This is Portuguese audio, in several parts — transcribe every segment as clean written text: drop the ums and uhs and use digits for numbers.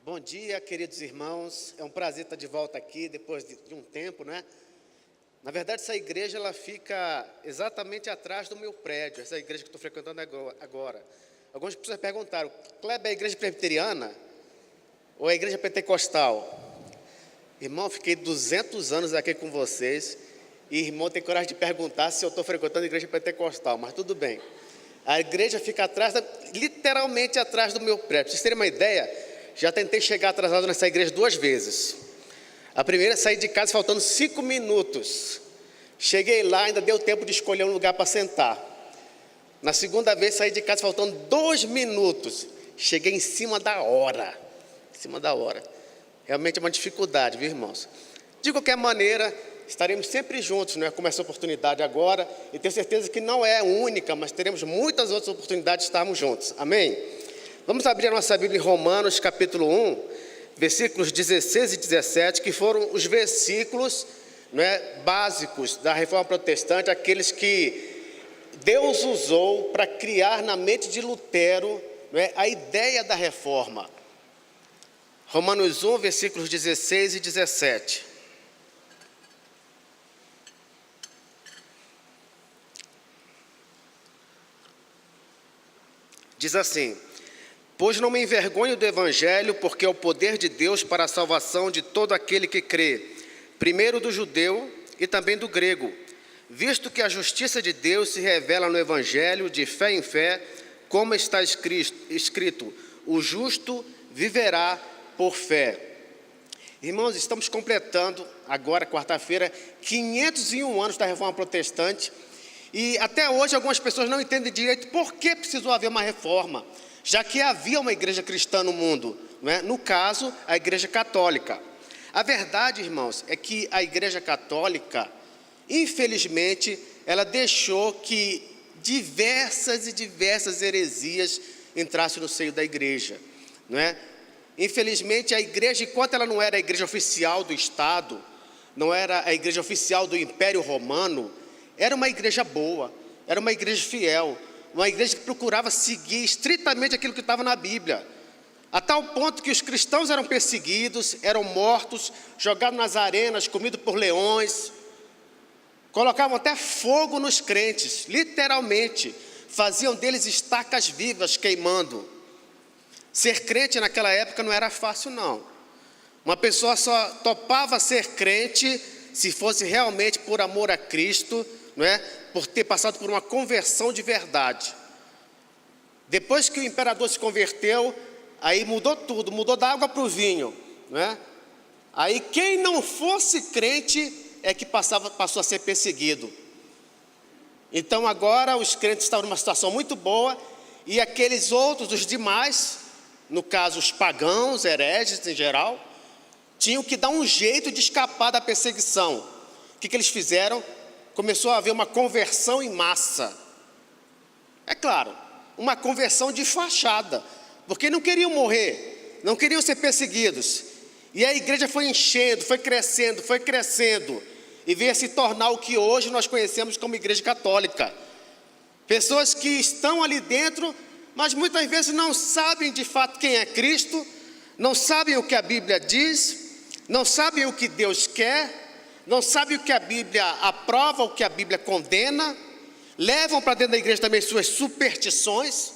Bom dia, queridos irmãos. É um prazer estar de volta aqui depois de um tempo, né? Na verdade, essa igreja ela fica exatamente atrás do meu prédio, essa igreja que estou frequentando agora. Algumas pessoas perguntaram: Kleber, é a igreja presbiteriana ou é a igreja pentecostal? Irmão, fiquei 200 anos aqui com vocês e irmão tem coragem de perguntar se eu estou frequentando a igreja pentecostal, mas tudo bem. A igreja fica atrás, literalmente atrás do meu prédio. Para vocês terem uma ideia, já tentei chegar atrasado nessa igreja 2 vezes. A primeira, saí de casa faltando 5 minutos. Cheguei lá, ainda deu tempo de escolher um lugar para sentar. Na segunda vez, saí de casa faltando 2 minutos. Cheguei em cima da hora. Realmente é uma dificuldade, viu, irmãos? De qualquer maneira, estaremos sempre juntos, né, com essa oportunidade agora. E tenho certeza que não é única, mas teremos muitas outras oportunidades de estarmos juntos. Amém? Vamos abrir a nossa Bíblia em Romanos, capítulo 1, versículos 16 e 17, que foram os versículos, né, básicos da Reforma Protestante, aqueles que Deus usou para criar na mente de Lutero, né, a ideia da Reforma. Romanos 1, versículos 16 e 17. Diz assim: pois não me envergonho do Evangelho, porque é o poder de Deus para a salvação de todo aquele que crê, primeiro do judeu e também do grego, visto que a justiça de Deus se revela no Evangelho de fé em fé, como está escrito, o justo viverá por fé. Irmãos, estamos completando agora, quarta-feira, 501 anos da Reforma Protestante, e até hoje algumas pessoas não entendem direito por que precisou haver uma reforma, já que havia uma igreja cristã no mundo, não é? No caso, a igreja católica. A verdade, irmãos, é que a igreja católica, infelizmente, ela deixou que diversas heresias entrassem no seio da igreja, não é? Infelizmente, a igreja, enquanto ela não era a igreja oficial do Estado, não era a igreja oficial do Império Romano, era uma igreja boa, era uma igreja fiel, uma igreja que procurava seguir estritamente aquilo que estava na Bíblia, a tal ponto que os cristãos eram perseguidos, eram mortos, jogados nas arenas, comidos por leões, colocavam até fogo nos crentes, literalmente, faziam deles estacas vivas queimando. Ser crente naquela época não era fácil, não. Uma pessoa só topava ser crente se fosse realmente por amor a Cristo, não é? Por ter passado por uma conversão de verdade. Depois que o imperador se converteu, aí mudou tudo, mudou da água para o vinho, não é? Aí quem não fosse crente é que passou a ser perseguido. Então agora os crentes estavam numa situação muito boa, e aqueles outros, os demais, no caso os pagãos, hereges em geral, tinham que dar um jeito de escapar da perseguição. O que eles fizeram? Começou a haver uma conversão em massa. É claro, uma conversão de fachada, porque não queriam morrer, não queriam ser perseguidos. E a igreja foi enchendo, foi crescendo, e veio a se tornar o que hoje nós conhecemos como igreja católica. Pessoas que estão ali dentro, mas muitas vezes não sabem de fato quem é Cristo, não sabem o que a Bíblia diz, não sabem o que Deus quer, não sabem o que a Bíblia aprova, o que a Bíblia condena, levam para dentro da igreja também suas superstições.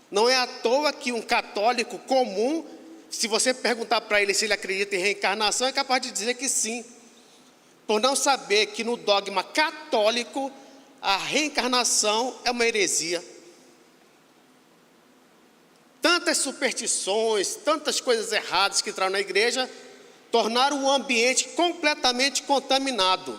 Não é à toa que um católico comum, se você perguntar para ele se ele acredita em reencarnação, é capaz de dizer que sim, por não saber que no dogma católico a reencarnação é uma heresia. Tantas superstições, tantas coisas erradas que entraram na igreja, tornaram o ambiente completamente contaminado.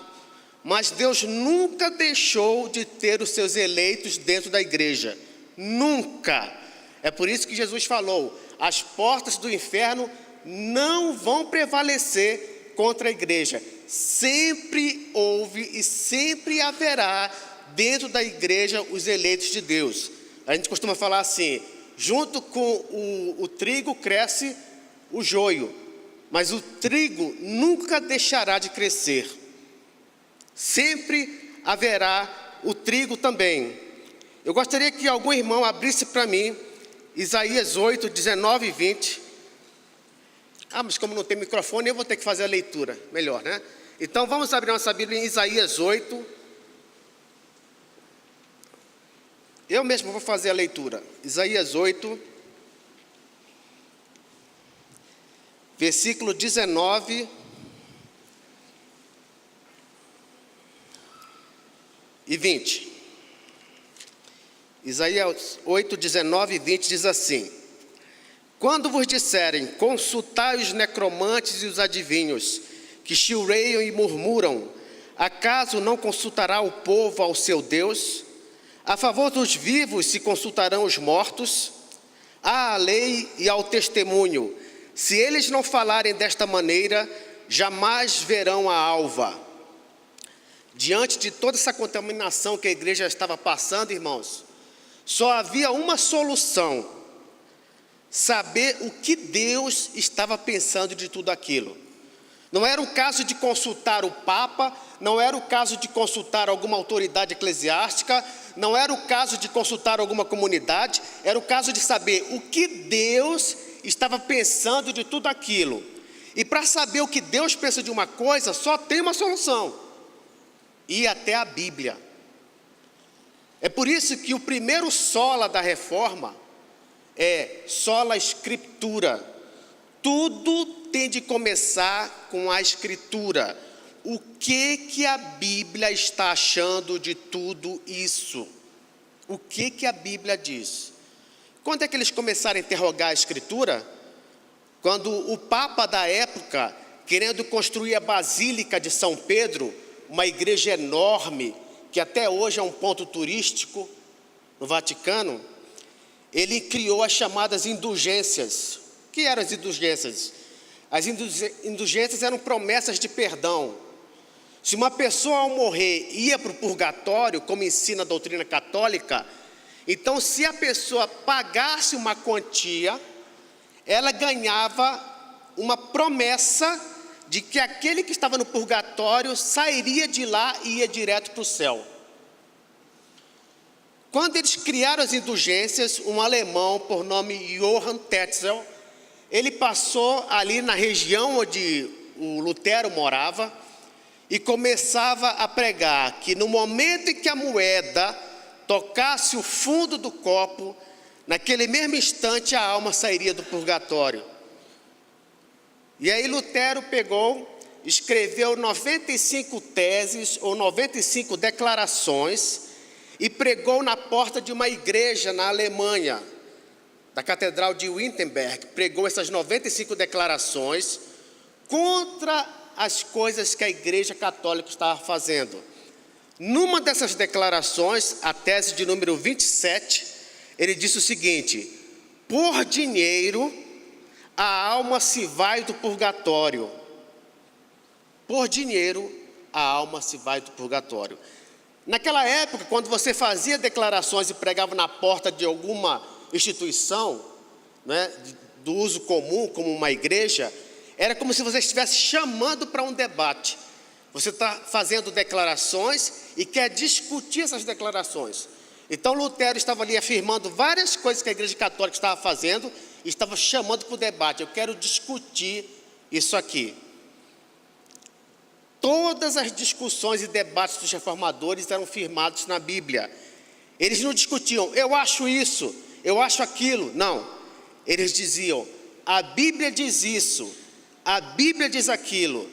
Mas Deus nunca deixou de ter os seus eleitos dentro da igreja. Nunca. É por isso que Jesus falou: as portas do inferno não vão prevalecer contra a igreja. Sempre houve e sempre haverá dentro da igreja os eleitos de Deus. A gente costuma falar assim: junto com o trigo cresce o joio, mas o trigo nunca deixará de crescer. Sempre haverá o trigo também. Eu gostaria que algum irmão abrisse para mim Isaías 8, 19 e 20. Ah, mas como não tem microfone, eu vou ter que fazer a leitura. Melhor, né? Então, vamos abrir nossa Bíblia em Isaías 8. Eu mesmo vou fazer a leitura. Isaías 8, versículo 19 e 20. Isaías 8, 19 e 20 diz assim: quando vos disserem, consultai os necromantes e os adivinhos, que chilreiam e murmuram, acaso não consultará o povo ao seu Deus? A favor dos vivos se consultarão os mortos? À lei e ao testemunho, se eles não falarem desta maneira, jamais verão a alva. Diante de toda essa contaminação que a igreja estava passando, irmãos, só havia uma solução: saber o que Deus estava pensando de tudo aquilo. Não era o caso de consultar o Papa, não era o caso de consultar alguma autoridade eclesiástica, não era o caso de consultar alguma comunidade, era o caso de saber o que Deus estava pensando de tudo aquilo. E para saber o que Deus pensa de uma coisa, só tem uma solução: ir até a Bíblia. É por isso que o primeiro sola da reforma é sola Escritura. Tudo tem de começar com a Escritura. O que a Bíblia está achando de tudo isso? O que a Bíblia diz? Quando é que eles começaram a interrogar a Escritura? Quando o Papa da época, querendo construir a Basílica de São Pedro, uma igreja enorme, que até hoje é um ponto turístico no Vaticano, ele criou as chamadas indulgências. O que eram as indulgências? As indulgências eram promessas de perdão. Se uma pessoa ao morrer ia para o purgatório, como ensina a doutrina católica, então se a pessoa pagasse uma quantia, ela ganhava uma promessa de que aquele que estava no purgatório sairia de lá e ia direto para o céu. Quando eles criaram as indulgências, um alemão por nome Johann Tetzel, ele passou ali na região onde o Lutero morava e começava a pregar que no momento em que a moeda tocasse o fundo do copo, naquele mesmo instante a alma sairia do purgatório. E aí Lutero pegou, escreveu 95 teses ou 95 declarações e pregou na porta de uma igreja na Alemanha, da Catedral de Wittenberg. Pregou essas 95 declarações contra as coisas que a Igreja Católica estava fazendo. Numa dessas declarações, a tese de número 27, ele disse o seguinte: por dinheiro a alma se vai do purgatório. Por dinheiro a alma se vai do purgatório. Naquela época, quando você fazia declarações e pregava na porta de alguma instituição, né, do uso comum, como uma igreja, era como se você estivesse chamando para um debate. Você está fazendo declarações e quer discutir essas declarações. Então Lutero estava ali afirmando várias coisas que a Igreja Católica estava fazendo e estava chamando para o debate. Eu quero discutir isso aqui. Todas as discussões e debates dos reformadores eram firmados na Bíblia. Eles não discutiam, eu acho isso, eu acho aquilo. Não, eles diziam, a Bíblia diz isso, a Bíblia diz aquilo.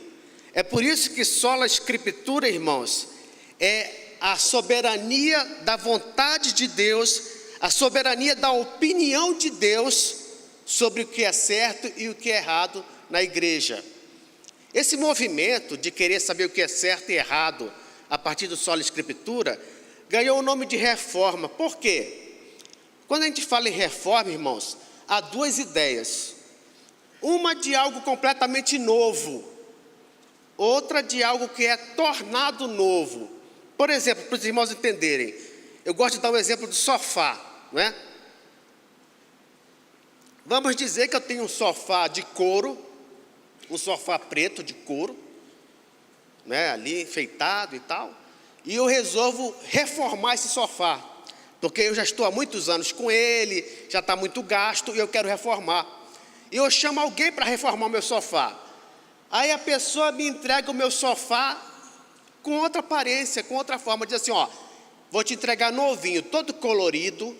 É por isso que sola Escritura, irmãos, é a soberania da vontade de Deus, a soberania da opinião de Deus sobre o que é certo e o que é errado na igreja. Esse movimento de querer saber o que é certo e errado a partir do sola Escritura ganhou o nome de reforma. Por quê? Quando a gente fala em reforma, irmãos, há duas ideias. Uma de algo completamente novo, outra de algo que é tornado novo. Por exemplo, para os irmãos entenderem, eu gosto de dar um exemplo do sofá, não é? Vamos dizer que eu tenho um sofá de couro, um sofá preto de couro, né, ali enfeitado e tal, e eu resolvo reformar esse sofá, porque eu já estou há muitos anos com ele, já está muito gasto e eu quero reformar. e eu chamo alguém para reformar o meu sofá. Aí a pessoa me entrega o meu sofá com outra aparência, com outra forma, diz assim, ó, vou te entregar novinho, todo colorido,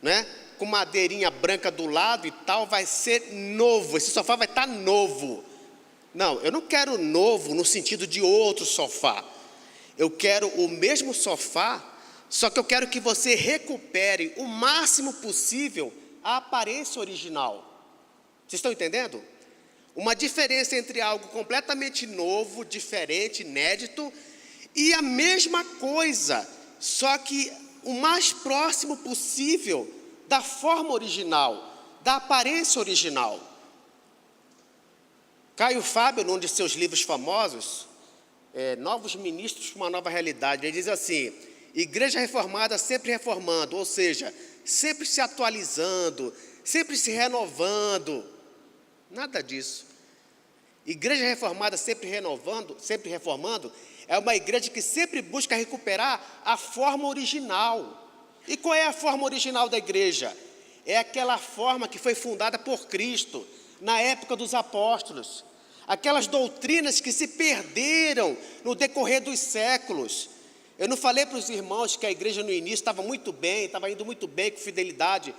né? Com madeirinha branca do lado e tal, vai ser novo, esse sofá vai estar novo. Não, eu não quero novo no sentido de outro sofá. Eu quero o mesmo sofá, só que eu quero que você recupere o máximo possível a aparência original. Vocês estão entendendo? Uma diferença entre algo completamente novo, diferente, inédito, e a mesma coisa, só que o mais próximo possível da forma original, da aparência original. Caio Fábio, num de seus livros famosos, Novos Ministros para uma Nova Realidade, ele diz assim, igreja reformada sempre reformando, ou seja, sempre se atualizando, sempre se renovando. Nada disso. Igreja reformada sempre renovando, sempre reformando, é uma igreja que sempre busca recuperar a forma original. E qual é a forma original da igreja? É aquela forma que foi fundada por Cristo, na época dos apóstolos. Aquelas doutrinas que se perderam no decorrer dos séculos. Eu não falei para os irmãos que a igreja no início estava muito bem, estava indo muito bem com fidelidade.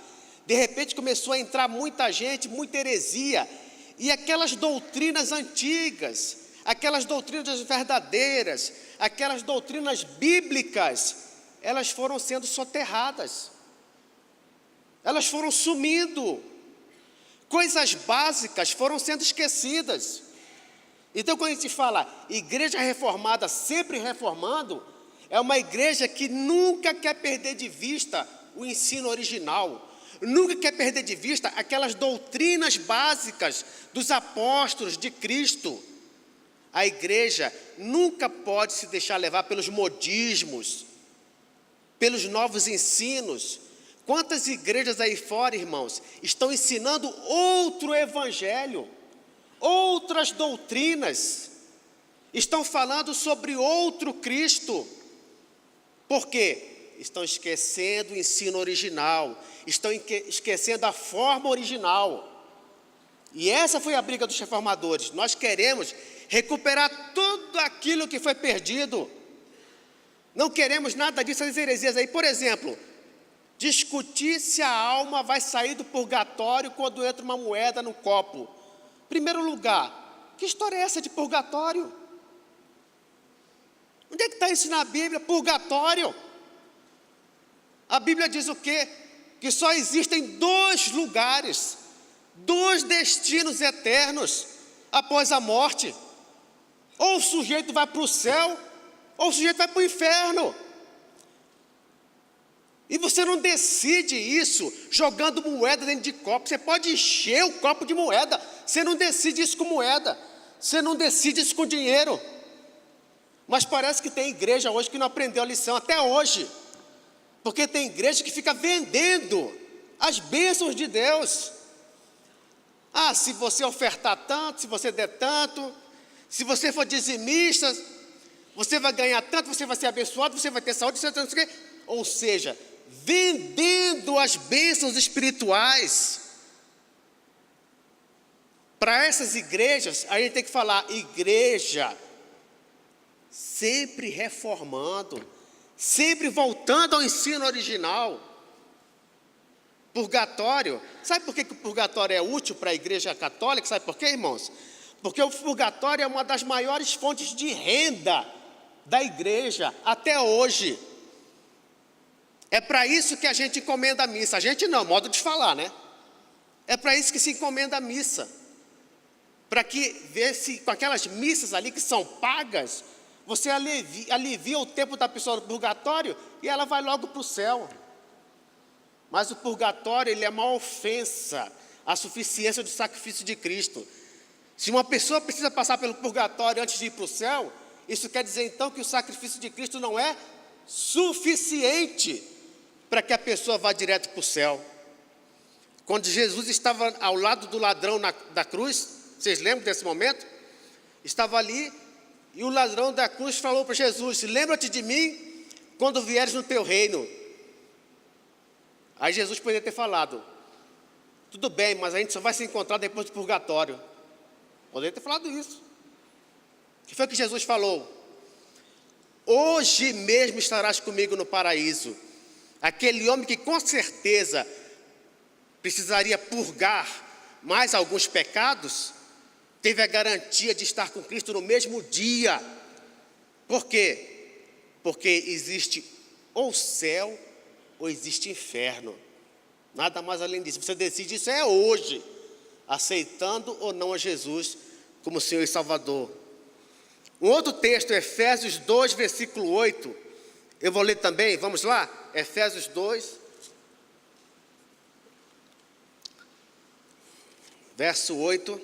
De repente começou a entrar muita gente, muita heresia. E aquelas doutrinas antigas, aquelas doutrinas verdadeiras, aquelas doutrinas bíblicas, elas foram sendo soterradas. Elas foram sumindo. Coisas básicas foram sendo esquecidas. Então, quando a gente fala igreja reformada sempre reformando, é uma igreja que nunca quer perder de vista o ensino original, nunca quer perder de vista aquelas doutrinas básicas dos apóstolos de Cristo. A igreja nunca pode se deixar levar pelos modismos, pelos novos ensinos. Quantas igrejas aí fora, irmãos, estão ensinando outro evangelho, outras doutrinas, estão falando sobre outro Cristo. Por quê? Estão esquecendo o ensino original, estão esquecendo a forma original. E essa foi a briga dos reformadores. Nós queremos recuperar tudo aquilo que foi perdido. Não queremos nada disso, essas heresias aí. Por exemplo, discutir se a alma vai sair do purgatório quando entra uma moeda no copo. Primeiro lugar, que história é essa de purgatório? Onde é que está isso na Bíblia? Purgatório. A Bíblia diz o quê? Que só existem dois lugares, dois destinos eternos após a morte. Ou o sujeito vai para o céu, ou o sujeito vai para o inferno. E você não decide isso jogando moeda dentro de copo. Você pode encher o copo de moeda. Você não decide isso com moeda. Você não decide isso com dinheiro. Mas parece que tem igreja hoje que não aprendeu a lição até hoje. Porque tem igreja que fica vendendo as bênçãos de Deus. Ah, se você ofertar tanto, se você der tanto, se você for dizimista, você vai ganhar tanto, você vai ser abençoado, você vai ter saúde, você vai ter... Ou seja, vendendo as bênçãos espirituais. Para essas igrejas, a gente tem que falar, igreja, sempre reformando, sempre voltando ao ensino original. Purgatório, sabe por que o purgatório é útil para a igreja católica? Sabe por quê, irmãos? Porque o purgatório é uma das maiores fontes de renda da igreja até hoje. É para isso que a gente encomenda a missa. A gente não, modo de falar, né? É para isso que se encomenda a missa. Para que, ver se com aquelas missas ali que são pagas, você alivia o tempo da pessoa no purgatório e ela vai logo para o céu. Mas o purgatório, ele é uma ofensa à suficiência do sacrifício de Cristo. Se uma pessoa precisa passar pelo purgatório antes de ir para o céu, isso quer dizer então que o sacrifício de Cristo não é suficiente para que a pessoa vá direto para o céu. Quando Jesus estava ao lado do ladrão da cruz, vocês lembram desse momento? Estava ali e o ladrão da cruz falou para Jesus: lembra-te de mim quando vieres no teu reino. Aí Jesus poderia ter falado: Tudo bem, mas a gente só vai se encontrar depois do purgatório. Poderia ter falado isso. O que foi que Jesus falou? Hoje mesmo estarás comigo no paraíso. Aquele homem que com certeza precisaria purgar mais alguns pecados, teve a garantia de estar com Cristo no mesmo dia. Por quê? Porque existe ou céu ou existe inferno. Nada mais além disso. Você decide isso hoje, aceitando ou não a Jesus como Senhor e Salvador. Um outro texto, Efésios 2, versículo 8. Eu vou ler também, vamos lá? Efésios 2, verso 8.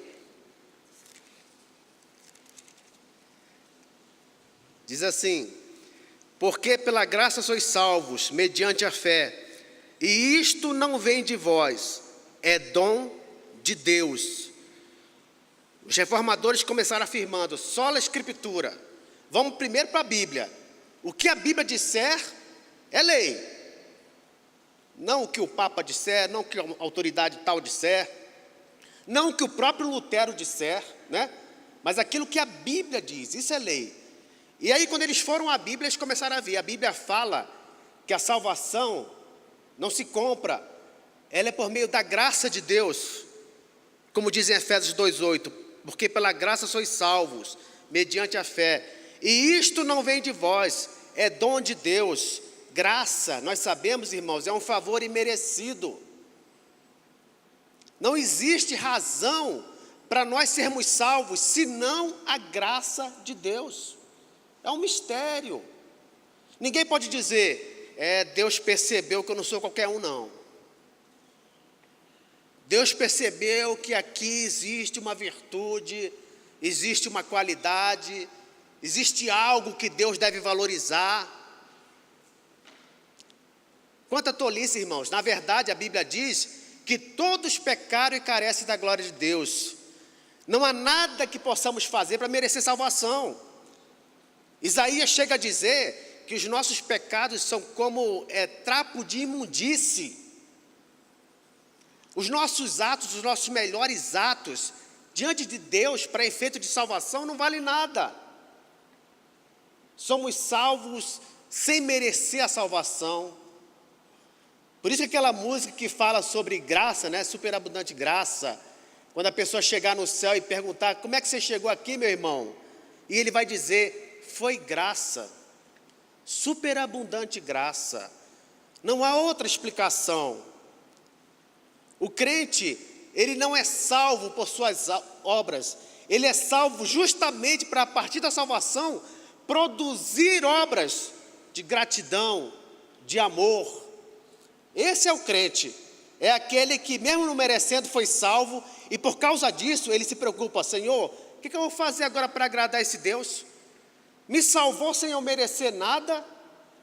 Diz assim: porque pela graça sois salvos, mediante a fé, e isto não vem de vós, é dom de Deus. Os reformadores começaram afirmando, sola Escritura. Vamos primeiro para a Bíblia. O que a Bíblia disser é lei. Não o que o Papa disser, não o que a autoridade tal disser, não o que o próprio Lutero disser, né? Mas aquilo que a Bíblia diz, isso é lei. E aí quando eles foram à Bíblia, eles começaram a ver. A Bíblia fala que a salvação não se compra, ela é por meio da graça de Deus. Como diz em Efésios 2,8, porque pela graça sois salvos, mediante a fé. E isto não vem de vós, é dom de Deus. Graça, nós sabemos, irmãos, é um favor imerecido. Não existe razão para nós sermos salvos, senão a graça de Deus. É um mistério. Ninguém pode dizer, Deus percebeu que eu não sou qualquer um, não. Deus percebeu que aqui existe uma virtude, existe uma qualidade, existe algo que Deus deve valorizar. Quanta tolice, irmãos. Na verdade, a Bíblia diz que todos pecaram e carecem da glória de Deus. Não há nada que possamos fazer para merecer salvação. Isaías chega a dizer que os nossos pecados são como trapo de imundície. Os nossos atos, os nossos melhores atos, diante de Deus, para efeito de salvação, não vale nada. Somos salvos sem merecer a salvação. Por isso que aquela música que fala sobre graça, né, superabundante graça, quando a pessoa chegar no céu e perguntar, como é que você chegou aqui, meu irmão? E ele vai dizer, foi graça, superabundante graça. Não há outra explicação. O crente, ele não é salvo por suas obras, ele é salvo justamente para, a partir da salvação, produzir obras de gratidão, de amor. Esse é o crente, é aquele que mesmo não merecendo foi salvo, e por causa disso ele se preocupa, Senhor, o que eu vou fazer agora para agradar esse Deus? Me salvou sem eu merecer nada,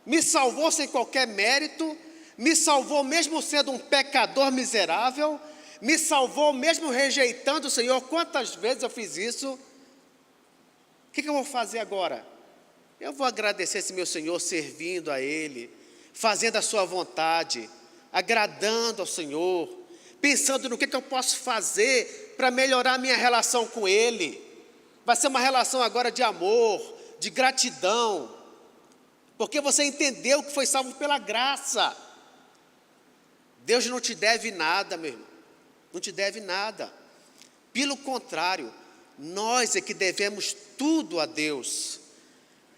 me salvou sem qualquer mérito, me salvou mesmo sendo um pecador miserável, me salvou mesmo rejeitando o Senhor. Quantas vezes eu fiz isso? O que eu vou fazer agora? Eu vou agradecer esse meu Senhor, servindo a Ele, fazendo a sua vontade, agradando ao Senhor, pensando no que eu posso fazer para melhorar a minha relação com Ele. Vai ser uma relação agora de amor, de gratidão, porque você entendeu que foi salvo pela graça. Deus não te deve nada, meu irmão, não te deve nada. Pelo contrário, nós é que devemos tudo a Deus.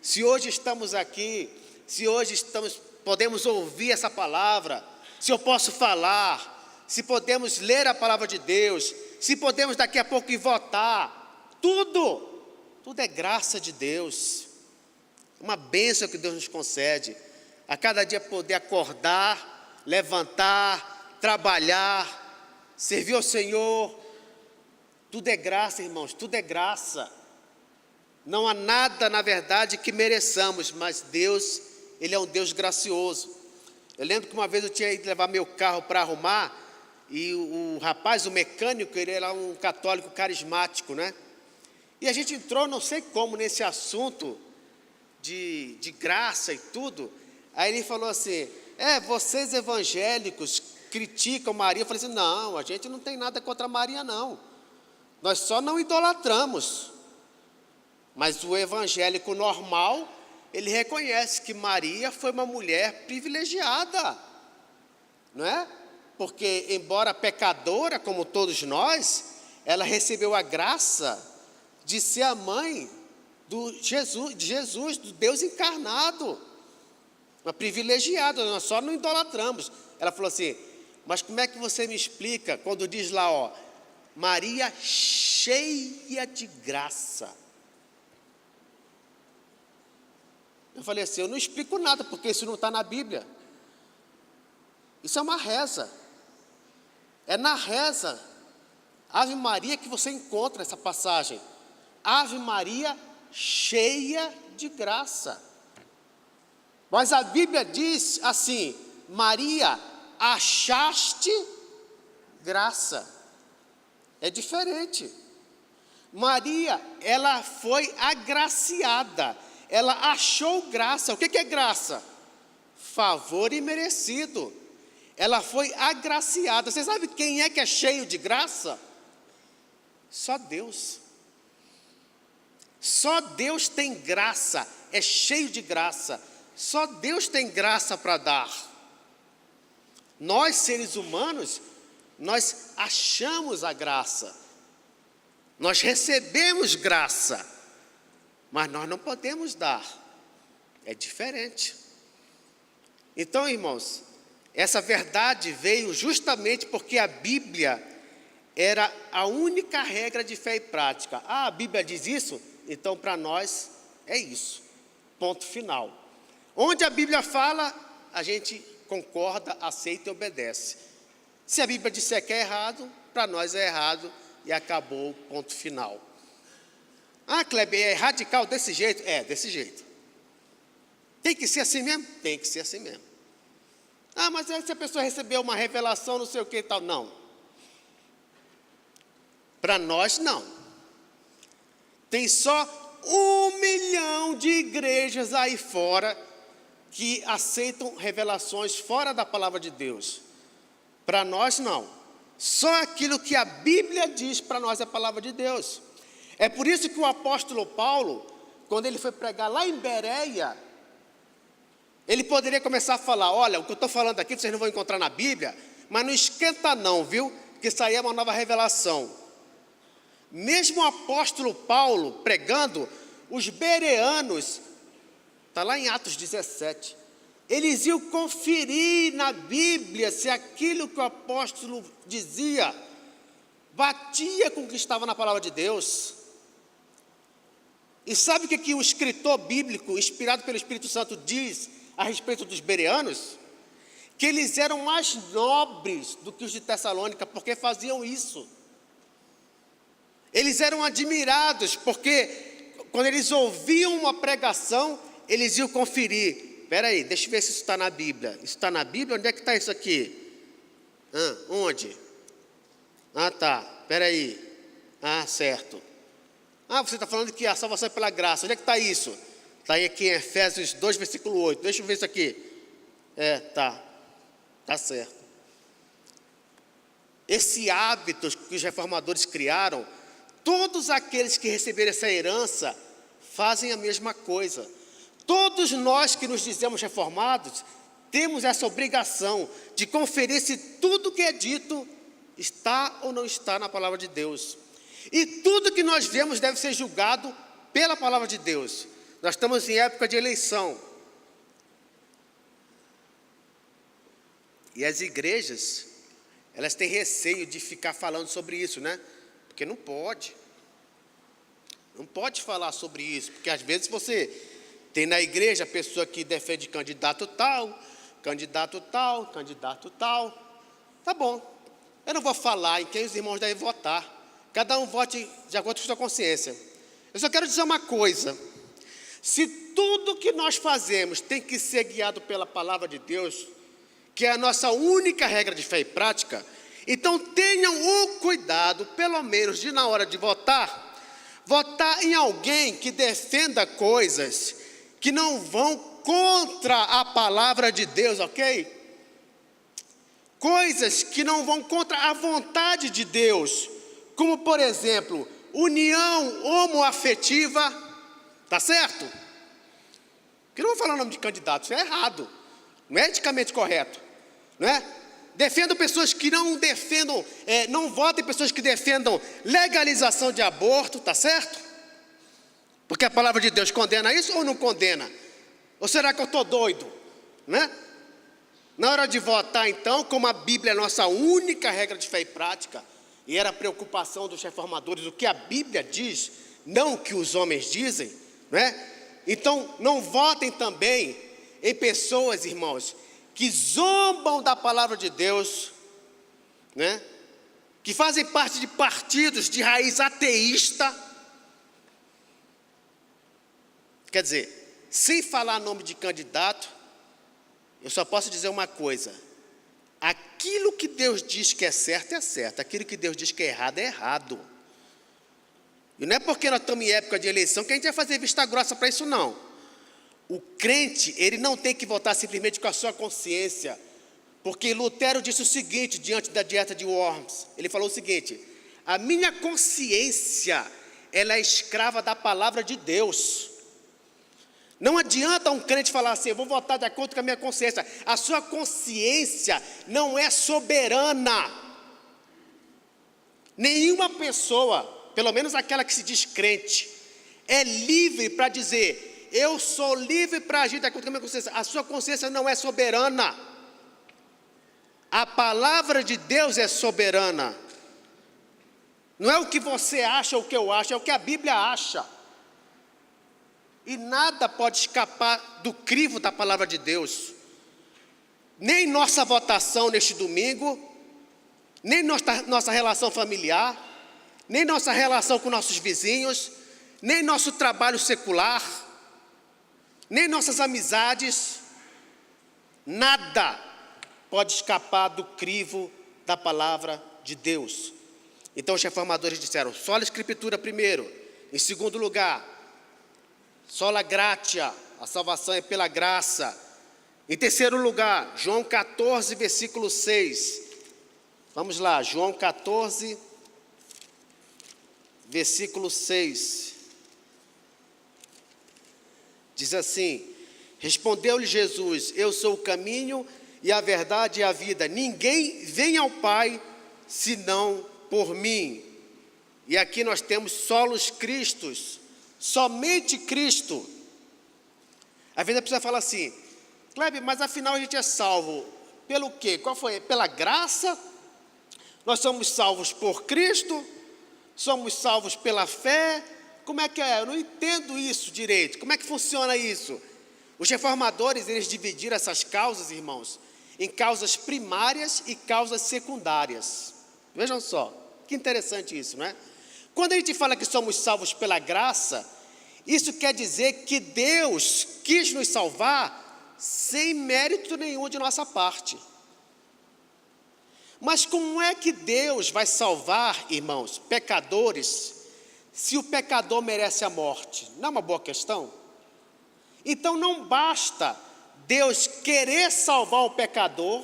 Se hoje estamos aqui, se hoje podemos ouvir essa palavra, se eu posso falar, se podemos ler a palavra de Deus, se podemos daqui a pouco ir votar, tudo é graça de Deus, uma bênção que Deus nos concede, a cada dia poder acordar, levantar, trabalhar, servir ao Senhor, tudo é graça, irmãos, tudo é graça. Não há nada, na verdade, que mereçamos, mas Deus, Ele é um Deus gracioso. Eu lembro que uma vez eu tinha ido levar meu carro para arrumar, e o rapaz, o mecânico, ele era um católico carismático, né? E a gente entrou, não sei como, nesse assunto de graça e tudo. Aí ele falou assim, vocês evangélicos criticam Maria. Eu falei assim, não, a gente não tem nada contra Maria, não. Nós só não idolatramos. Mas o evangélico normal, ele reconhece que Maria foi uma mulher privilegiada, não é? Porque, embora pecadora, como todos nós, ela recebeu a graça de ser a mãe de Jesus, do Deus encarnado. Uma privilegiada, nós só não idolatramos. Ela falou assim, mas como é que você me explica quando diz lá, ó, Maria cheia de graça? Eu falei assim, eu não explico nada, porque isso não está na Bíblia. Isso é uma reza. É na reza, Ave Maria, que você encontra essa passagem. Ave Maria cheia de graça. Mas a Bíblia diz assim, Maria, achaste graça. É diferente. Maria, ela foi agraciada. Ela achou graça. O que é graça? Favor imerecido. Ela foi agraciada. Você sabe quem é que é cheio de graça? Só Deus. Só Deus tem graça, é cheio de graça. Só Deus tem graça para dar. Nós, seres humanos, nós achamos a graça. Nós recebemos graça. Mas nós não podemos dar. É diferente. Então, irmãos, essa verdade veio justamente porque a Bíblia era a única regra de fé e prática. Ah, a Bíblia diz isso? Então, para nós, é isso. Ponto final. Onde a Bíblia fala, a gente concorda, aceita e obedece. Se a Bíblia disser que é errado, para nós é errado e acabou, ponto final. Ah, Kleber, é radical desse jeito? É, desse jeito. Tem que ser assim mesmo? Tem que ser assim mesmo. Ah, mas se a pessoa recebeu uma revelação, não sei o que e tal. Não. Para nós, não. Tem só 1 milhão de igrejas aí fora que aceitam revelações fora da palavra de Deus. Para nós, não. Só aquilo que a Bíblia diz para nós é a palavra de Deus. É por isso que o apóstolo Paulo, quando ele foi pregar lá em Bereia, ele poderia começar a falar, olha, o que eu estou falando aqui vocês não vão encontrar na Bíblia, mas não esquenta não, viu? Que isso aí é uma nova revelação. Mesmo o apóstolo Paulo pregando, os bereanos, está lá em Atos 17, eles iam conferir na Bíblia se aquilo que o apóstolo dizia batia com o que estava na palavra de Deus. E sabe o que o escritor bíblico, inspirado pelo Espírito Santo, diz a respeito dos bereanos? Que eles eram mais nobres do que os de Tessalônica, porque faziam isso. Eles eram admirados, porque quando eles ouviam uma pregação, eles iam conferir. Espera aí, deixa eu ver se isso está na Bíblia. Isso está na Bíblia? Onde é que está isso aqui? Onde? Ah, tá, espera aí. Ah, certo. Ah, você está falando que a salvação é pela graça. Onde é que está isso? Está aí aqui em Efésios 2, versículo 8. Deixa eu ver isso aqui. Tá certo. Esse hábito que os reformadores criaram, todos aqueles que receberam essa herança fazem a mesma coisa. Todos nós que nos dizemos reformados, temos essa obrigação de conferir se tudo que é dito está ou não está na palavra de Deus. E tudo que nós vemos deve ser julgado pela palavra de Deus. Nós estamos em época de eleição. E as igrejas, elas têm receio de ficar falando sobre isso, né? Porque não pode. Não pode falar sobre isso, porque às vezes você tem na igreja a pessoa que defende candidato tal, candidato tal, candidato tal. Tá bom, eu não vou falar em quem os irmãos devem votar. Cada um vote de acordo com a sua consciência. Eu só quero dizer uma coisa. Se tudo que nós fazemos tem que ser guiado pela palavra de Deus, que é a nossa única regra de fé e prática, então tenham o cuidado, pelo menos de na hora de votar em alguém que defenda coisas que não vão contra a palavra de Deus, ok? coisas que não vão contra a vontade de Deus, como por exemplo, união homoafetiva, tá certo? Porque eu não vou falar o nome de candidato, isso é errado, não é eticamente correto, não é? Defendo pessoas que não defendam, não votem pessoas que defendam legalização de aborto, tá certo? Porque a palavra de Deus condena isso ou não condena? Ou será que eu estou doido, né? Na hora de votar, então, como a Bíblia é a nossa única regra de fé e prática, e era a preocupação dos reformadores, o que a Bíblia diz, não o que os homens dizem, né? Então, não votem também em pessoas, irmãos, que zombam da palavra de Deus, né? Que fazem parte de partidos de raiz ateísta. Quer dizer, sem falar nome de candidato, eu só posso dizer uma coisa: aquilo que Deus diz que é certo, aquilo que Deus diz que é errado. E não é porque nós estamos em época de eleição que a gente vai fazer vista grossa para isso, não. O crente, ele não tem que votar simplesmente com a sua consciência, porque Lutero disse o seguinte, diante da dieta de Worms, ele falou o seguinte: a minha consciência, ela é escrava da palavra de Deus. Não adianta um crente falar assim, eu vou votar de acordo com a minha consciência. A sua consciência não é soberana. Nenhuma pessoa, pelo menos aquela que se diz crente, é livre para dizer, eu sou livre para agir de acordo com a minha consciência. A sua consciência não é soberana. A palavra de Deus é soberana. Não é o que você acha ou o que eu acho, é o que a Bíblia acha. E nada pode escapar do crivo da palavra de Deus. Nem nossa votação neste domingo, nem nossa relação familiar, nem nossa relação com nossos vizinhos, nem nosso trabalho secular, nem nossas amizades, nada pode escapar do crivo da palavra de Deus. Então os reformadores disseram, sola escritura primeiro, em segundo lugar, sola gratia, a salvação é pela graça. Em terceiro lugar, João 14, versículo 6. Vamos lá, João 14, versículo 6. Diz assim, respondeu-lhe Jesus, eu sou o caminho e a verdade e a vida. Ninguém vem ao Pai, senão por mim. E aqui nós temos solos Cristos, somente Cristo. Às vezes a pessoa fala assim, Kleber, mas afinal a gente é salvo pelo quê? Qual foi? Pela graça? Nós somos salvos por Cristo? Somos salvos pela fé? Como é que é? Eu não entendo isso direito. Como é que funciona isso? Os reformadores, eles dividiram essas causas, irmãos, em causas primárias e causas secundárias. Vejam só, que interessante isso, não é? Quando a gente fala que somos salvos pela graça, isso quer dizer que Deus quis nos salvar sem mérito nenhum de nossa parte. Mas como é que Deus vai salvar, irmãos, pecadores, se o pecador merece a morte? Não é uma boa questão? Então não basta Deus querer salvar o pecador,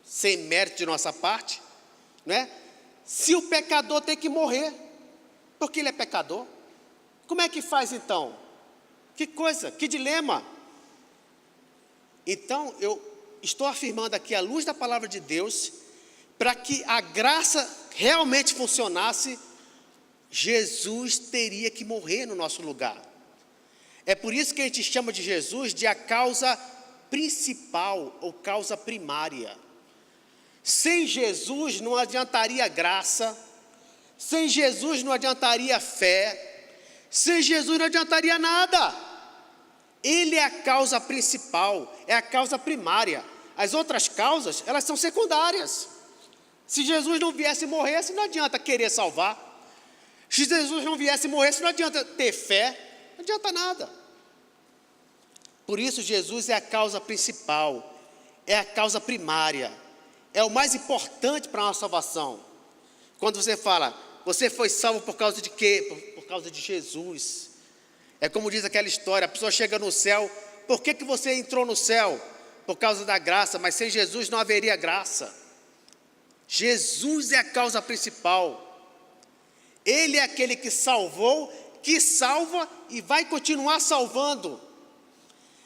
sem mérito de nossa parte, né? Se o pecador tem que morrer, porque ele é pecador. Como é que faz então? Que coisa, que dilema. Então eu estou afirmando aqui à luz da palavra de Deus, para que a graça realmente funcionasse, Jesus teria que morrer no nosso lugar. É por isso que a gente chama de Jesus de a causa principal ou causa primária. Sem Jesus não adiantaria graça, sem Jesus não adiantaria fé, sem Jesus não adiantaria nada. Ele é a causa principal, é a causa primária. As outras causas, elas são secundárias. Se Jesus não viesse e morresse, não adianta querer salvar. Se Jesus não viesse e morresse, não adianta ter fé, não adianta nada. Por isso Jesus é a causa principal, é a causa primária, é o mais importante para a nossa salvação. Quando você fala, você foi salvo por causa de quê? Por causa de Jesus. É como diz aquela história, a pessoa chega no céu, por que você entrou no céu? por causa da graça, mas sem Jesus não haveria graça. Jesus é a causa principal. Ele é aquele que salvou, que salva e vai continuar salvando.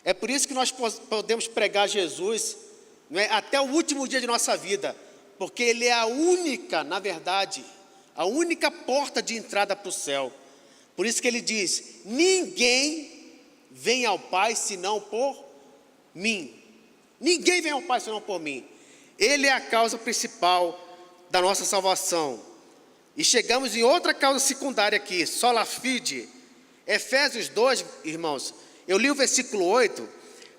É por isso que nós podemos pregar Jesus, não é, até o último dia de nossa vida, porque Ele é a única, na verdade, a única porta de entrada para o céu. Por isso que Ele diz: ninguém vem ao Pai senão por mim. Ninguém vem ao Pai senão por mim. Ele é a causa principal da nossa salvação. E chegamos em outra causa secundária aqui, sola fide. Efésios 2, irmãos, eu li o versículo 8,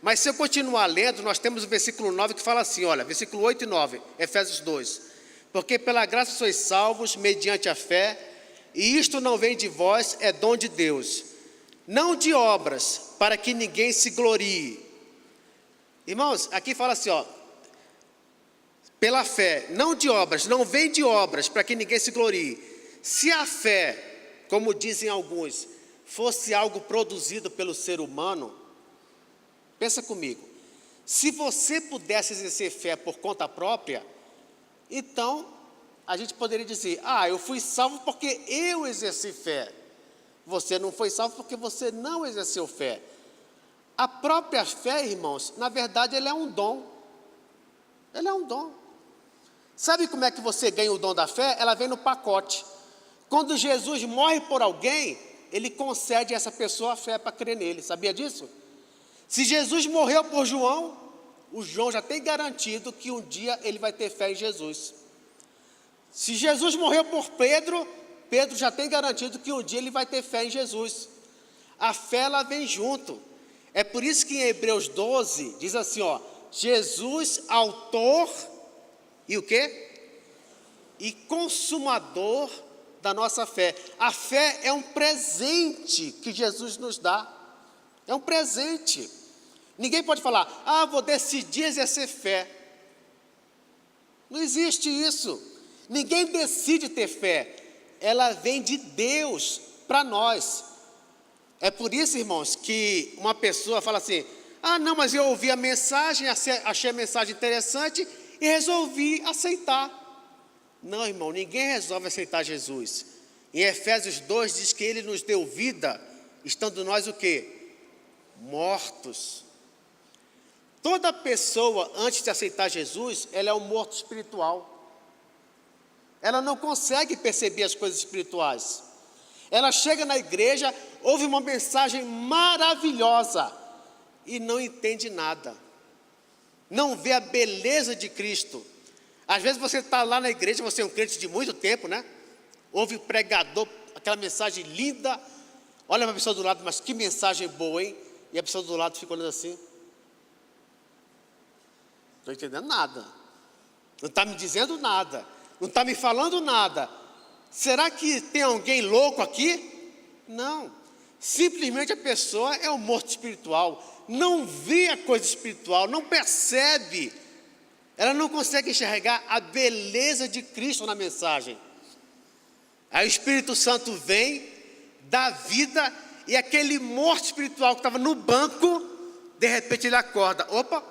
mas se eu continuar lendo, nós temos o versículo 9 que fala assim, olha, versículo 8 e 9, Efésios 2. Porque pela graça sois salvos, mediante a fé, e isto não vem de vós, é dom de Deus, não de obras, para que ninguém se glorie. Irmãos, aqui fala assim, ó, pela fé, não de obras, não vem de obras, para que ninguém se glorie. Se a fé, como dizem alguns, fosse algo produzido pelo ser humano, pensa comigo, se você pudesse exercer fé por conta própria, então a gente poderia dizer, eu fui salvo porque eu exerci fé. Você não foi salvo porque você não exerceu fé. A própria fé, irmãos, na verdade, ela é um dom. Ela é um dom. Sabe como é que você ganha o dom da fé? Ela vem no pacote. Quando Jesus morre por alguém, Ele concede a essa pessoa a fé para crer nele. Sabia disso? Se Jesus morreu por João, o João já tem garantido que um dia ele vai ter fé em Jesus. Se Jesus morreu por Pedro, Pedro já tem garantido que um dia ele vai ter fé em Jesus. A fé, ela vem junto. É por isso que em Hebreus 12, diz assim, ó, Jesus, autor e o quê? E consumador da nossa fé. A fé é um presente que Jesus nos dá. É um presente. Ninguém pode falar, vou decidir exercer fé. Não existe isso. Ninguém decide ter fé. Ela vem de Deus para nós. É por isso, irmãos, que uma pessoa fala assim, não, mas eu ouvi a mensagem, achei a mensagem interessante e resolvi aceitar. Não, irmão, ninguém resolve aceitar Jesus. Em Efésios 2 diz que Ele nos deu vida, estando nós o quê? Mortos. Toda pessoa, antes de aceitar Jesus, ela é um morto espiritual. Ela não consegue perceber as coisas espirituais. Ela chega na igreja, ouve uma mensagem maravilhosa e não entende nada. Não vê a beleza de Cristo. Às vezes você está lá na igreja, você é um crente de muito tempo, né? Ouve o pregador, aquela mensagem linda. Olha para a pessoa do lado, mas que mensagem boa, hein? E a pessoa do lado fica olhando assim. Não estou entendendo nada. Não está me dizendo nada. Não está me falando nada. Será que tem alguém louco aqui? Não. Simplesmente a pessoa é um morto espiritual. Não vê a coisa espiritual, não percebe. Ela não consegue enxergar a beleza de Cristo na mensagem. Aí o Espírito Santo vem, dá vida, e aquele morto espiritual que estava no banco, de repente ele acorda. Opa!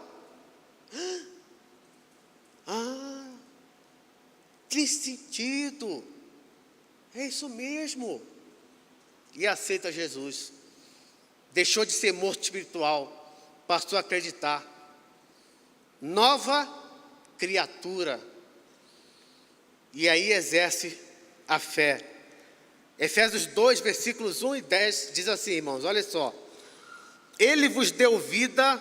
Que sentido! É isso mesmo. E aceita Jesus. Deixou de ser morto espiritual, passou a acreditar. Nova criatura. E aí exerce a fé. Efésios 2, versículos 1 e 10, diz assim, irmãos, olha só. Ele vos deu vida,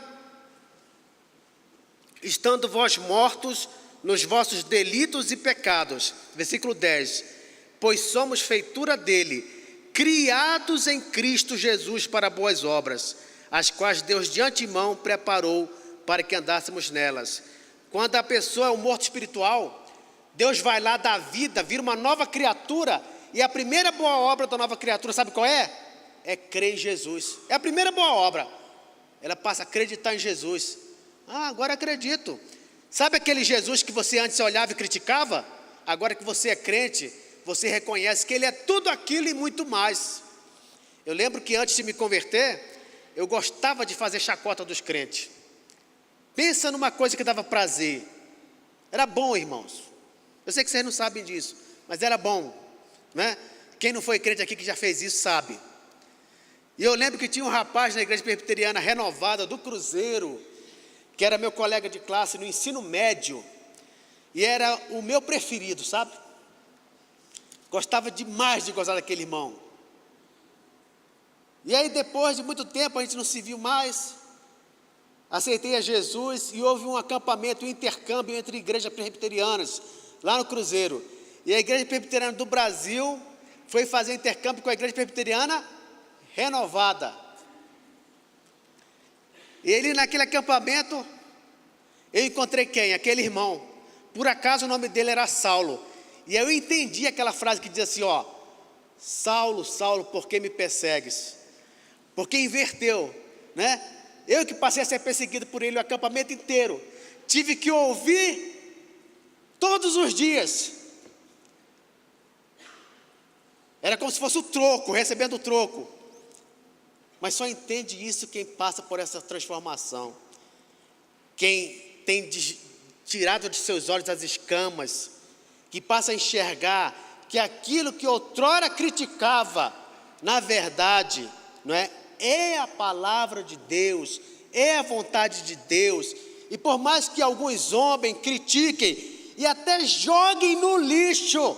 estando vós mortos nos vossos delitos e pecados. Versículo 10. Pois somos feitura dele, criados em Cristo Jesus para boas obras, as quais Deus de antemão preparou para que andássemos nelas. Quando a pessoa é um morto espiritual, Deus vai lá dar vida, vira uma nova criatura, e a primeira boa obra da nova criatura, sabe qual é? É crer em Jesus. É a primeira boa obra. Ela passa a acreditar em Jesus. Agora acredito. Sabe aquele Jesus que você antes olhava e criticava? Agora que você é crente, você reconhece que Ele é tudo aquilo e muito mais. Eu lembro que antes de me converter, eu gostava de fazer chacota dos crentes. Pensa numa coisa que dava prazer. Era bom, irmãos. Eu sei que vocês não sabem disso, mas era bom, né? Quem não foi crente aqui que já fez isso sabe. E eu lembro que tinha um rapaz na igreja presbiteriana renovada do Cruzeiro, que era meu colega de classe no ensino médio, e era o meu preferido, sabe? Gostava demais de gozar daquele irmão. E aí depois de muito tempo a gente não se viu mais, aceitei a Jesus e houve um acampamento, um intercâmbio entre igrejas presbiterianas, lá no Cruzeiro. E a igreja presbiteriana do Brasil foi fazer intercâmbio com a igreja presbiteriana renovada. E ele naquele acampamento, eu encontrei quem? Aquele irmão. Por acaso o nome dele era Saulo. E eu entendi aquela frase que diz assim, ó: Saulo, Saulo, por que me persegues? Porque inverteu, né? Eu que passei a ser perseguido por ele o acampamento inteiro, tive que ouvir todos os dias. Era como se fosse o troco, recebendo o troco. Mas só entende isso quem passa por essa transformação. Quem tem tirado de seus olhos as escamas, que passa a enxergar que aquilo que outrora criticava, na verdade, não é? É a palavra de Deus, é a vontade de Deus. E por mais que alguns homens critiquem e até joguem no lixo,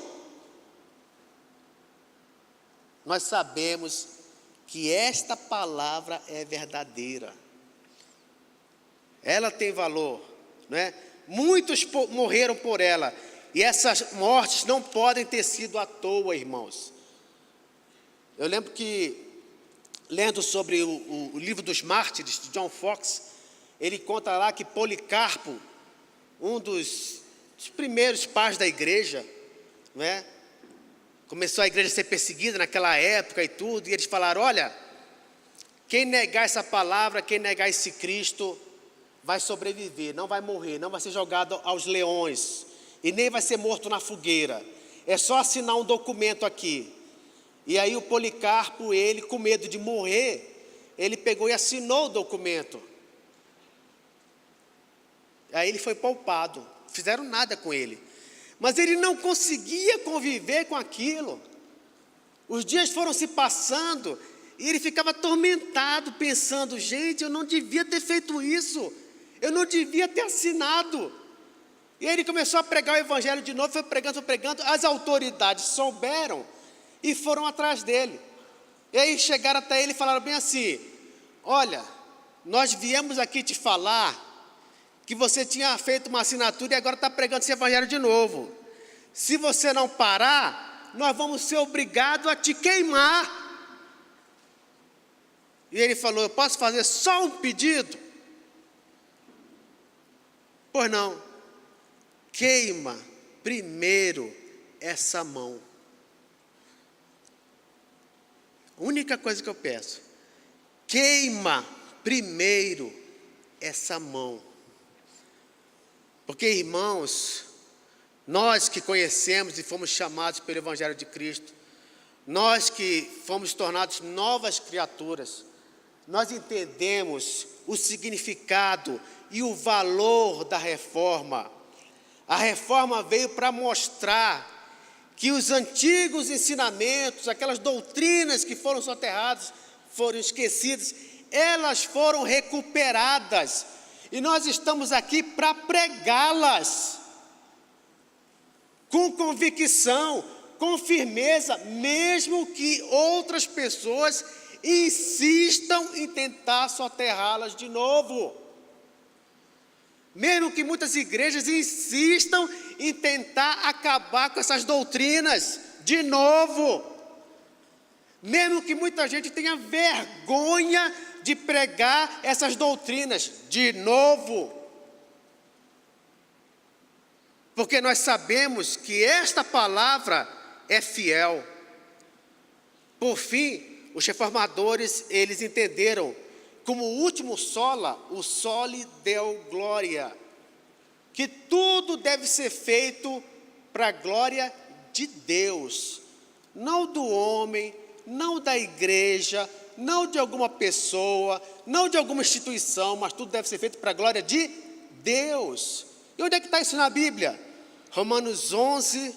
nós sabemos que esta palavra é verdadeira. Ela tem valor, não é? Muitos morreram por ela, e essas mortes não podem ter sido à toa, irmãos. Eu lembro que, lendo sobre o livro dos mártires, de John Fox, ele conta lá que Policarpo, um dos primeiros pais da igreja, não é? Começou a igreja a ser perseguida naquela época e tudo, e eles falaram: olha, quem negar essa palavra, quem negar esse Cristo, vai sobreviver, não vai morrer, não vai ser jogado aos leões, e nem vai ser morto na fogueira. É só assinar um documento aqui. E aí o Policarpo, ele com medo de morrer, ele pegou e assinou o documento. Aí ele foi poupado, fizeram nada com ele. Mas ele não conseguia conviver com aquilo. Os dias foram se passando, e ele ficava atormentado, pensando: gente, eu não devia ter feito isso, eu não devia ter assinado. E aí ele começou a pregar o evangelho de novo, foi pregando, as autoridades souberam e foram atrás dele. E aí chegaram até ele e falaram bem assim: olha, nós viemos aqui te falar que você tinha feito uma assinatura e agora está pregando esse evangelho de novo. Se você não parar, nós vamos ser obrigados a te queimar. E ele falou: eu posso fazer só um pedido? Pois não. Queima primeiro essa mão. A única coisa que eu peço: queima primeiro essa mão. Porque, irmãos, nós que conhecemos e fomos chamados pelo Evangelho de Cristo, nós que fomos tornados novas criaturas, nós entendemos o significado e o valor da reforma. A reforma veio para mostrar que os antigos ensinamentos, aquelas doutrinas que foram soterradas, foram esquecidas, elas foram recuperadas. E nós estamos aqui para pregá-las com convicção, com firmeza, mesmo que outras pessoas insistam em tentar soterrá-las de novo. Mesmo que muitas igrejas insistam em tentar acabar com essas doutrinas de novo. Mesmo que muita gente tenha vergonha de pregar essas doutrinas de novo. Porque nós sabemos que esta palavra é fiel. Por fim, os reformadores, eles entenderam como o último sola, o soli deo gloria, que tudo deve ser feito para a glória de Deus, não do homem, não da igreja, não de alguma pessoa, não de alguma instituição, mas tudo deve ser feito para a glória de Deus. E onde é que está isso na Bíblia? Romanos 11,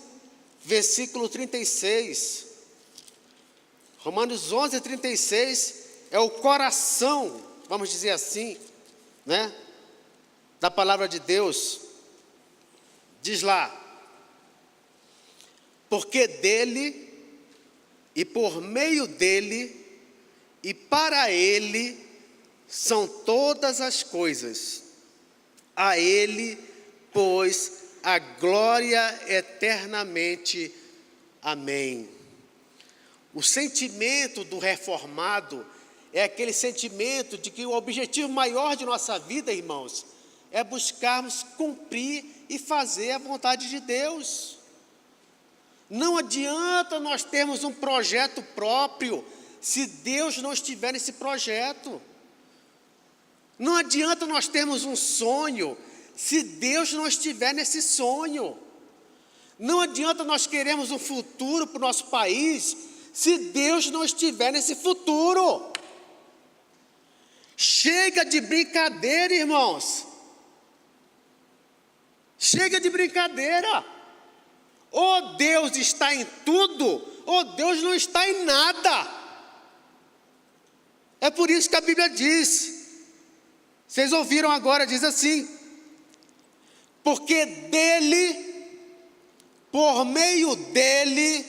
versículo 36. Romanos 11, 36 é o coração, vamos dizer assim, né, da palavra de Deus. Diz lá: porque dele, e por meio dele, e para ele, são todas as coisas. A ele, pois, a glória eternamente. Amém. O sentimento do reformado é aquele sentimento de que o objetivo maior de nossa vida, irmãos, é buscarmos cumprir e fazer a vontade de Deus. Não adianta nós termos um projeto próprio se Deus não estiver nesse projeto. Não adianta nós termos um sonho se Deus não estiver nesse sonho. Não adianta nós queremos um futuro para o nosso país se Deus não estiver nesse futuro. Chega de brincadeira, irmãos. Chega de brincadeira. Ou Deus está em tudo, ou Deus não está em nada. É por isso que a Bíblia diz, vocês ouviram agora, diz assim: porque dele, por meio dele,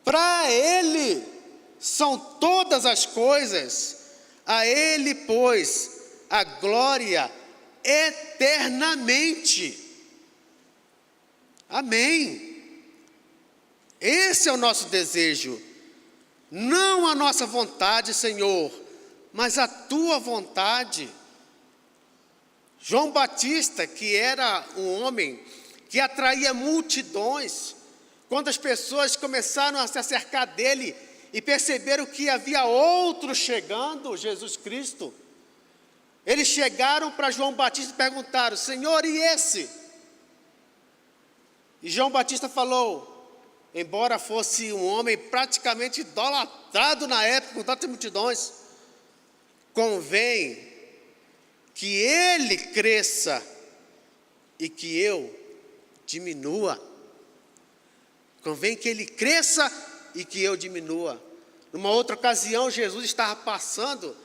para ele são todas as coisas, a ele, pois, a glória eternamente. Amém. Esse é o nosso desejo. Não a nossa vontade, Senhor, mas a tua vontade. João Batista, que era um homem que atraía multidões, quando as pessoas começaram a se acercar dele e perceberam que havia outro chegando, Jesus Cristo, eles chegaram para João Batista e perguntaram: Senhor, e esse? E João Batista falou, embora fosse um homem praticamente idolatrado na época, com tantas multidões, convém que ele cresça e que eu diminua. Convém que ele cresça e que eu diminua. Numa outra ocasião, Jesus estava passando,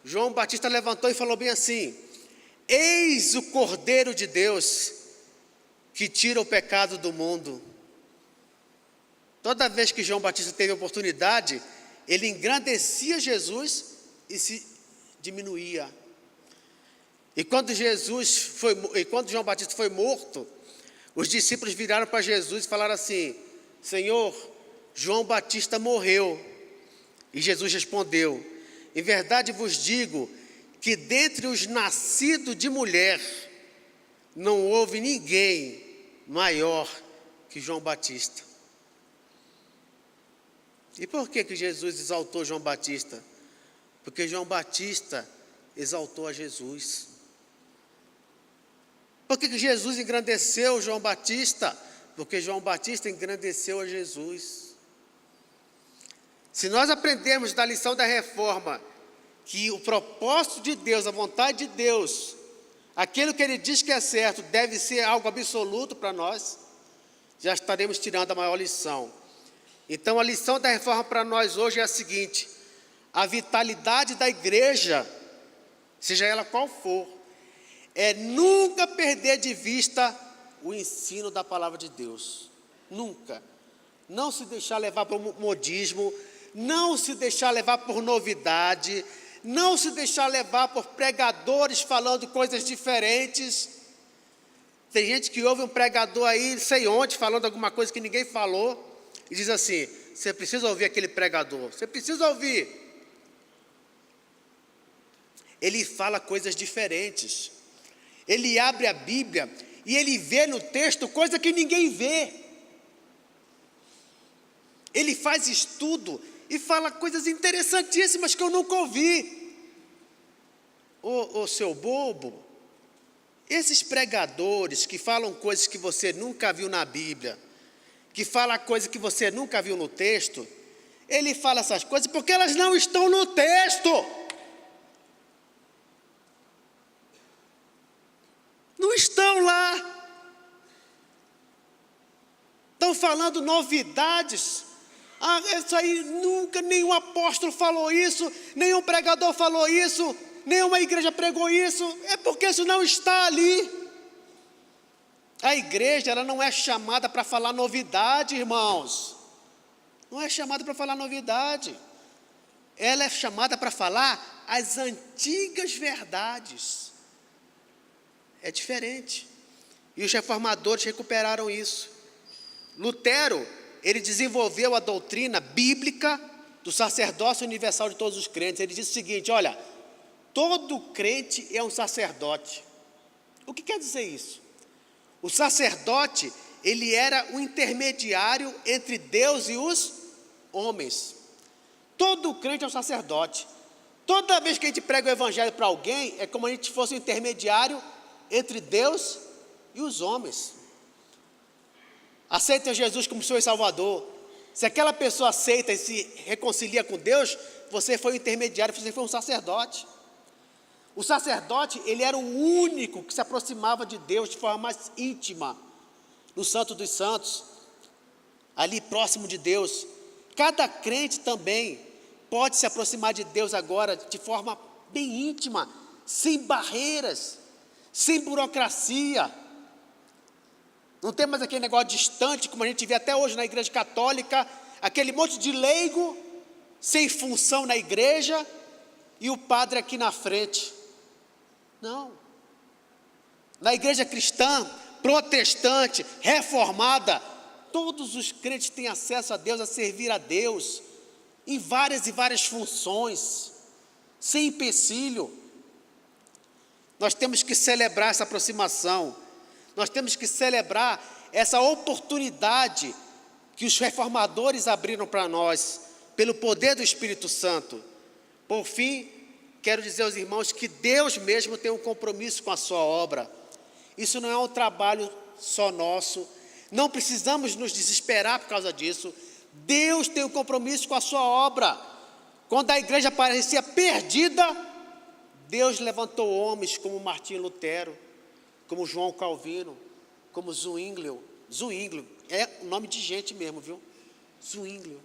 João Batista levantou e falou bem assim: eis o Cordeiro de Deus, que tira o pecado do mundo. Toda vez que João Batista teve oportunidade, ele engrandecia Jesus e se diminuía. E quando João Batista foi morto, os discípulos viraram para Jesus e falaram assim: Senhor, João Batista morreu. E Jesus respondeu: em verdade vos digo que dentre os nascidos de mulher não houve ninguém maior que João Batista. E por que Jesus exaltou João Batista? Porque João Batista exaltou a Jesus. Por que Jesus engrandeceu João Batista? Porque João Batista engrandeceu a Jesus. Se nós aprendermos da lição da reforma que o propósito de Deus, a vontade de Deus, aquilo que Ele diz que é certo, deve ser algo absoluto para nós, já estaremos tirando a maior lição. Então a lição da reforma para nós hoje é a seguinte: a vitalidade da igreja, seja ela qual for, é nunca perder de vista o ensino da palavra de Deus. Nunca. Não se deixar levar por modismo, não se deixar levar por novidade, não se deixar levar por pregadores falando coisas diferentes. Tem gente que ouve um pregador aí, sei onde, falando alguma coisa que ninguém falou, e diz assim: você precisa ouvir aquele pregador, você precisa ouvir. Ele fala coisas diferentes. Ele abre a Bíblia e ele vê no texto coisa que ninguém vê. Ele faz estudo e fala coisas interessantíssimas que eu nunca ouvi. Ô seu bobo, esses pregadores que falam coisas que você nunca viu na Bíblia, que falam coisas que você nunca viu no texto, ele fala essas coisas porque elas não estão no texto. Estão falando novidades. Isso aí nunca, nenhum apóstolo falou isso, nenhum pregador falou isso, nenhuma igreja pregou isso. É porque isso não está ali. A igreja, ela não é chamada para falar novidade, irmãos. Não é chamada para falar novidade. Ela é chamada para falar as antigas verdades. É diferente. E os reformadores recuperaram isso. Lutero, ele desenvolveu a doutrina bíblica do sacerdócio universal de todos os crentes. Ele disse o seguinte: olha, todo crente é um sacerdote. O que quer dizer isso? O sacerdote, ele era o intermediário entre Deus e os homens. Todo crente é um sacerdote. Toda vez que a gente prega o evangelho para alguém, é como se a gente fosse o intermediário entre Deus e os homens. Aceita Jesus como Senhor e Salvador. Se aquela pessoa aceita e se reconcilia com Deus, você foi o intermediário, você foi um sacerdote. O sacerdote, ele era o único que se aproximava de Deus de forma mais íntima, no Santo dos Santos, ali próximo de Deus. Cada crente também pode se aproximar de Deus agora de forma bem íntima, sem barreiras, sem burocracia. Não tem mais aquele negócio distante, como a gente vê até hoje na igreja católica, aquele monte de leigo, sem função na igreja, e o padre aqui na frente. Não. Na igreja cristã, protestante, reformada, todos os crentes têm acesso a Deus, a servir a Deus, em várias e várias funções, sem empecilho. Nós temos que celebrar essa aproximação. Nós temos que celebrar essa oportunidade que os reformadores abriram para nós, pelo poder do Espírito Santo. Por fim, quero dizer aos irmãos que Deus mesmo tem um compromisso com a sua obra. Isso não é um trabalho só nosso, não precisamos nos desesperar por causa disso. Deus tem um compromisso com a sua obra. Quando a igreja parecia perdida, Deus levantou homens como Martim Lutero, como João Calvino, como Zwinglio. Zwinglio é o nome de gente mesmo, viu? Zwinglio.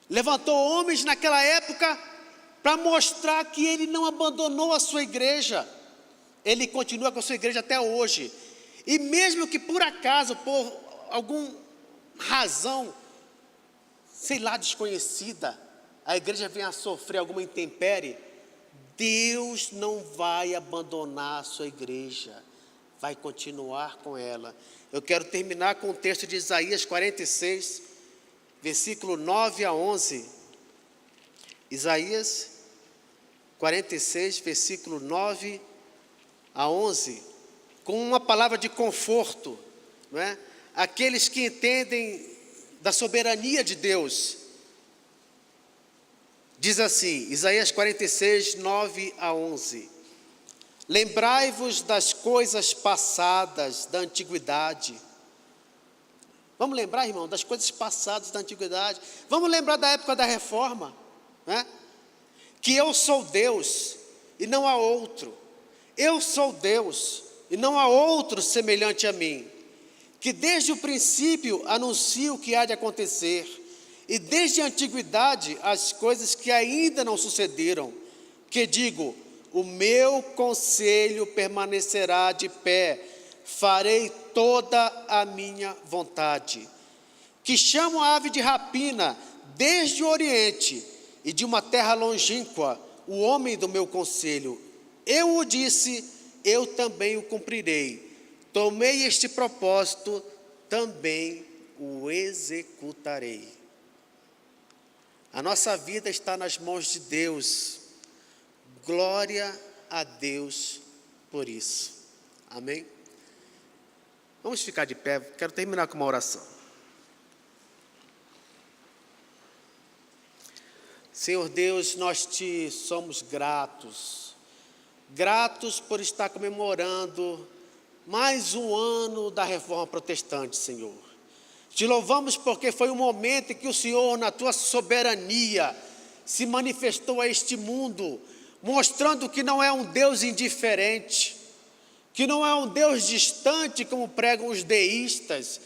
Levantou homens naquela época para mostrar que ele não abandonou a sua igreja. Ele continua com a sua igreja até hoje. E mesmo que por acaso, por alguma razão, sei lá, desconhecida, a igreja venha a sofrer alguma intempérie, Deus não vai abandonar a sua igreja, vai continuar com ela. Eu quero terminar com o texto de Isaías 46, versículo 9 a 11. Isaías 46, versículo 9 a 11, com uma palavra de conforto, não é? Aqueles que entendem da soberania de Deus. Diz assim, Isaías 46, 9 a 11. Lembrai-vos das coisas passadas da antiguidade. Vamos lembrar, irmão, das coisas passadas da antiguidade. Vamos lembrar da época da reforma, né? Que eu sou Deus e não há outro. Eu sou Deus e não há outro semelhante a mim. Que desde o princípio anuncio o que há de acontecer. E desde a antiguidade as coisas que ainda não sucederam, que digo, o meu conselho permanecerá de pé, farei toda a minha vontade. Que chamo a ave de rapina desde o Oriente e de uma terra longínqua, o homem do meu conselho. Eu o disse, eu também o cumprirei. Tomei este propósito, também o executarei. A nossa vida está nas mãos de Deus. Glória a Deus por isso. Amém? Vamos ficar de pé. Quero terminar com uma oração. Senhor Deus, nós te somos gratos. Gratos por estar comemorando mais um ano da Reforma Protestante, Senhor. Te louvamos porque foi um momento em que o Senhor, na tua soberania, se manifestou a este mundo, mostrando que não é um Deus indiferente, que não é um Deus distante, como pregam os deístas,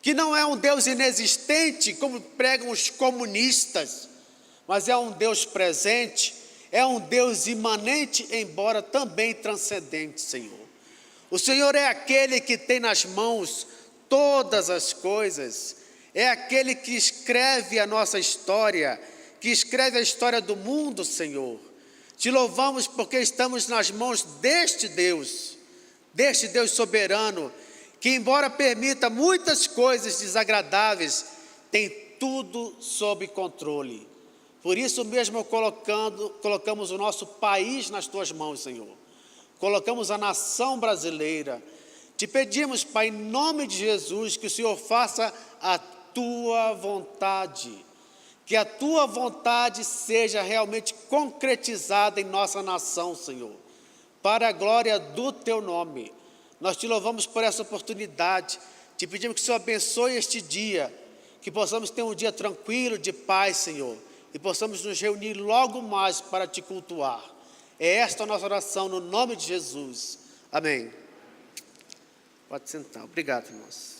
que não é um Deus inexistente, como pregam os comunistas, mas é um Deus presente, é um Deus imanente, embora também transcendente, Senhor. O Senhor é aquele que tem nas mãos todas as coisas, é aquele que escreve a nossa história, que escreve a história do mundo, Senhor. Te louvamos porque estamos nas mãos deste Deus soberano, que embora permita muitas coisas desagradáveis, tem tudo sob controle. Por isso mesmo colocamos o nosso país nas tuas mãos, Senhor. Colocamos a nação brasileira. Te pedimos, Pai, em nome de Jesus, que o Senhor faça a tua vontade. Que a tua vontade seja realmente concretizada em nossa nação, Senhor. Para a glória do teu nome. Nós te louvamos por essa oportunidade. Te pedimos que o Senhor abençoe este dia. Que possamos ter um dia tranquilo, de paz, Senhor. E possamos nos reunir logo mais para te cultuar. É esta a nossa oração no nome de Jesus. Amém. Pode sentar. Obrigado, irmãos.